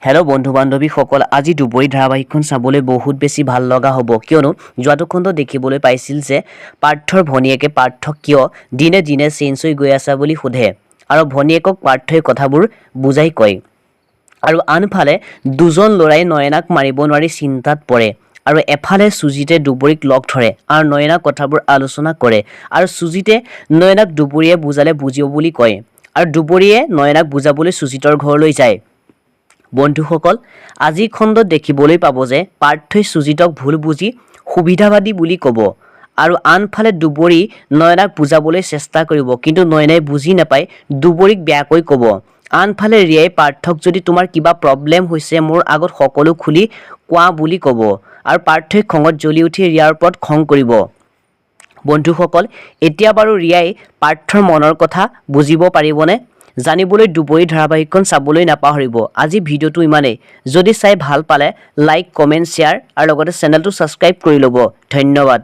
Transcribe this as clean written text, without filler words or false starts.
Hello' বন্ধু বান্ধৱীসকল, আজি দুবৰী ধাৰাবাহিকখন চাবলৈ বহুত বেছি ভাল লগা হ'ব, কিয়নো যোৱাটো খণ্ড দেখিবলৈ পাইছিল যে পাৰ্থৰ ভনীয়েকে পাৰ্থক কিয় দিনে দিনে চেঞ্জ হৈ গৈ আছা বুলি সোধে আৰু ভনীয়েকক পাৰ্থই কথাবোৰ বুজাই কয়। আৰু আনফালে দুজন ল'ৰাই নয়নাক মাৰিব নোৱাৰি চিন্তাত পৰে আৰু এফালে সুজিতে দুবৰীক লগ ধৰে আৰু নয়নাক কথাবোৰ আলোচনা কৰে আৰু সুজিতে নয়নাক দুবৰীয়ে বুজালে বুজিব বুলি কয় আৰু দুবৰীয়ে নয়নাক বুজাবলৈ সুজিতৰ ঘৰলৈ যায়। বন্ধুসকল, আজি খণ্ডত দেখিবলৈ পাব যে পাৰ্থই সুজিতক ভুল বুজি সুবিধাবাদী বুলি ক'ব আৰু আনফালে দুবৰী নয়নাক বুজাবলৈ চেষ্টা কৰিব, কিন্তু নয়নাই বুজি নাপাই দুবৰীক বেয়াকৈ ক'ব। আনফালে ৰিয়াই পাৰ্থক যদি তোমাৰ কিবা প্ৰব্লেম হৈছে মোৰ আগত সকলো খুলি কোৱা বুলি ক'ব আৰু পাৰ্থই খঙত জ্বলি উঠি ৰিয়াৰ ওপৰত খং কৰিব। বন্ধুসকল, এতিয়া বাৰু ৰিয়াই পাৰ্থৰ মনৰ কথা বুজিব পাৰিবনে? জানিবলৈ দুবৰী ধাৰাবাহিকখন চাবলৈ নাপাহৰিব। আজি ভিডিঅ'টো ইমানেই। যদি চাই ভাল পালে লাইক, কমেণ্ট, শ্বেয়াৰ আৰু লগতে চেনেলটো ছাবস্ক্ৰাইব কৰি ল'ব। ধন্যবাদ।